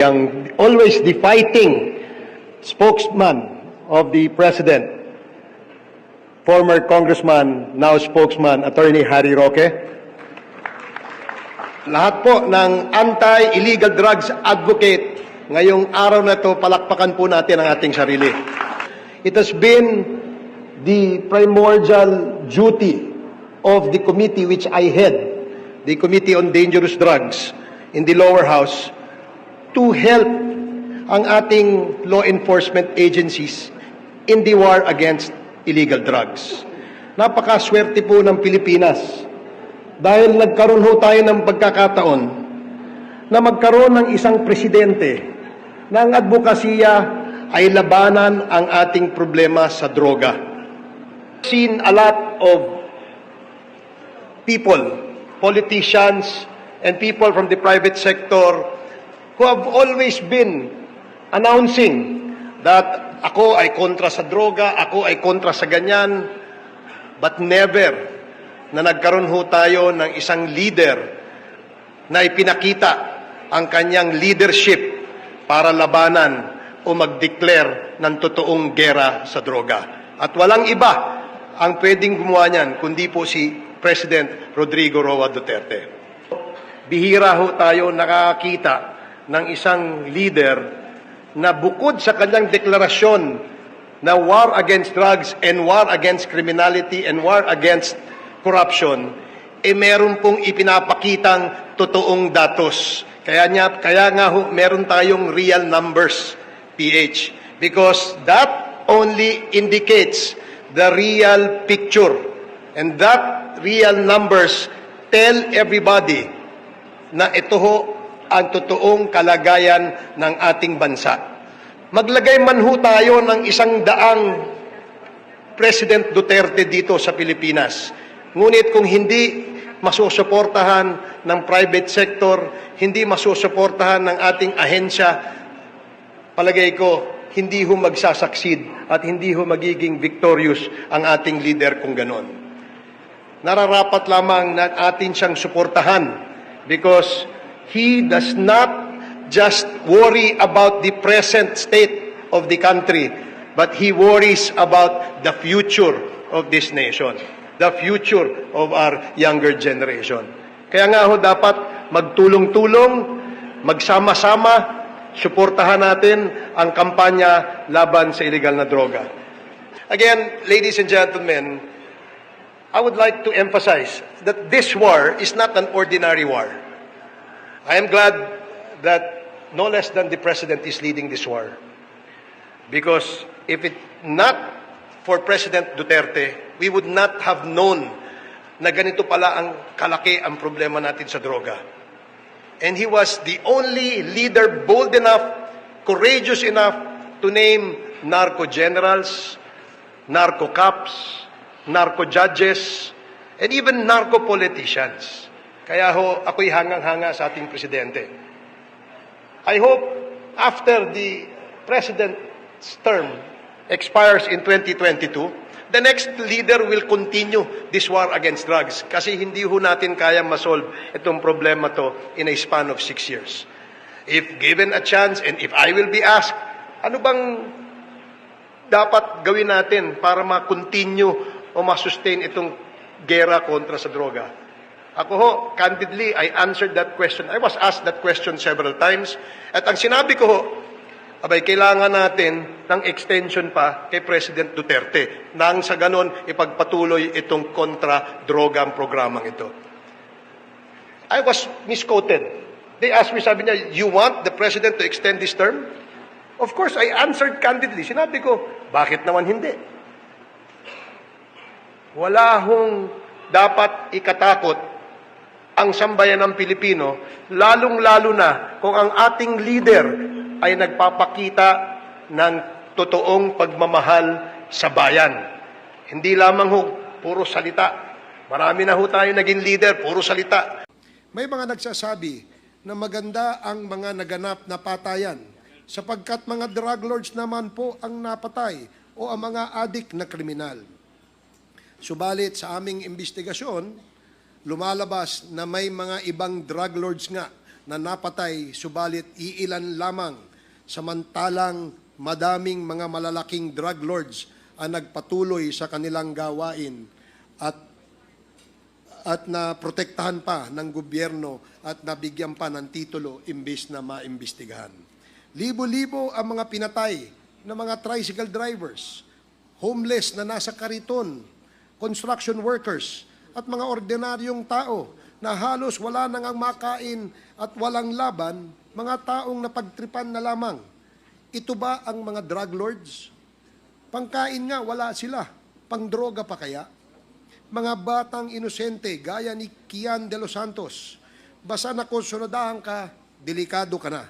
Yang always the fighting spokesman of the President, former Congressman, now spokesman, Attorney Harry Roque. Lahat po ng anti-illegal drugs advocate, ngayong araw na ito, palakpakan po natin ang ating sarili. It has been the primordial duty of the committee which I head, the Committee on Dangerous Drugs in the lower house, to help ang ating law enforcement agencies in the war against illegal drugs. Napakaswerte po ng Pilipinas dahil nagkaroon ho tayo ng pagkakataon na magkaroon ng isang presidente na ang advokasya ay labanan ang ating problema sa droga. Seen a lot of people, politicians, and people from the private sector who have always been announcing that ako ay kontra sa droga, ako ay kontra sa ganyan, but never na nagkaroon ho tayo ng isang leader na ipinakita ang kanyang leadership para labanan o mag-declare ng totoong gera sa droga. At walang iba ang pwedeng gumawa niyan kundi po si President Rodrigo Roa Duterte. Bihira ho tayo nakakita ng isang leader na bukod sa kanyang deklarasyon na war against drugs and war against criminality and war against corruption, meron pong ipinapakitang totoong datos. Kaya nga ho, meron tayong real numbers, PH, because that only indicates the real picture. And that real numbers tell everybody na ito ho ang totoong kalagayan ng ating bansa. Maglagay man ho tayo ng 100 President Duterte dito sa Pilipinas. Ngunit kung hindi masusuportahan ng private sector, hindi masusuportahan ng ating ahensya, palagay ko, hindi ho magsasucceed at hindi ho magiging victorious ang ating leader kung ganon. Nararapat lamang na atin siyang suportahan because he does not just worry about the present state of the country, but he worries about the future of this nation, the future of our younger generation. Kaya nga ho dapat magtulong-tulong, magsama-sama, suportahan natin ang kampanya laban sa illegal na droga. Again, ladies and gentlemen, I would like to emphasize that this war is not an ordinary war. I am glad that no less than the President is leading this war. Because if it not for President Duterte, we would not have known na ganito pala ang kalaki ang problema natin sa droga. And he was the only leader bold enough, courageous enough to name narco generals, narco cops, narco judges, and even narco politicians. Kaya ho, ako'y hangang-hanga sa ating presidente. I hope after the president's term expires in 2022, the next leader will continue this war against drugs kasi hindi ho natin kaya masolve itong problema to in a span of 6 years. If given a chance and if I will be asked, ano bang dapat gawin natin para ma-continue o ma-sustain itong gera kontra sa droga? Ako ho, candidly, I answered that question. I was asked that question several times. At ang sinabi ko ho, abay, kailangan natin ng extension pa kay President Duterte nang sa ganon ipagpatuloy itong kontra-drogang programang ito. I was misquoted. They asked me, sabi niya, you want the President to extend this term? Of course, I answered candidly. Sinabi ko, bakit naman hindi? Wala hong dapat ikatakot ang sambayan ng Pilipino, lalong-lalo na kung ang ating leader ay nagpapakita ng totoong pagmamahal sa bayan. Hindi lamang ho, puro salita. Marami na ho tayo naging leader, puro salita. May mga nagsasabi na maganda ang mga naganap na patayan sapagkat mga drug lords naman po ang napatay o ang mga adik na kriminal. Subalit sa aming investigasyon, lumalabas na may mga ibang drug lords nga na napatay, subalit iilan lamang, samantalang madaming mga malalaking drug lords ang nagpatuloy sa kanilang gawain at na protektahan pa ng gobyerno at nabigyan pa ng titulo imbis na maimbestigahan. Libo-libo ang mga pinatay ng mga tricycle drivers, homeless na nasa kariton, construction workers, at mga ordinaryong tao na halos wala nang ang makain at walang laban, mga taong napagtripan na lamang. Ito ba ang mga drug lords? Pangkain nga, wala sila. Pangdroga pa kaya? Mga batang inosente gaya ni Kian de los Santos, basta nakonsoladahan ka, delikado ka na.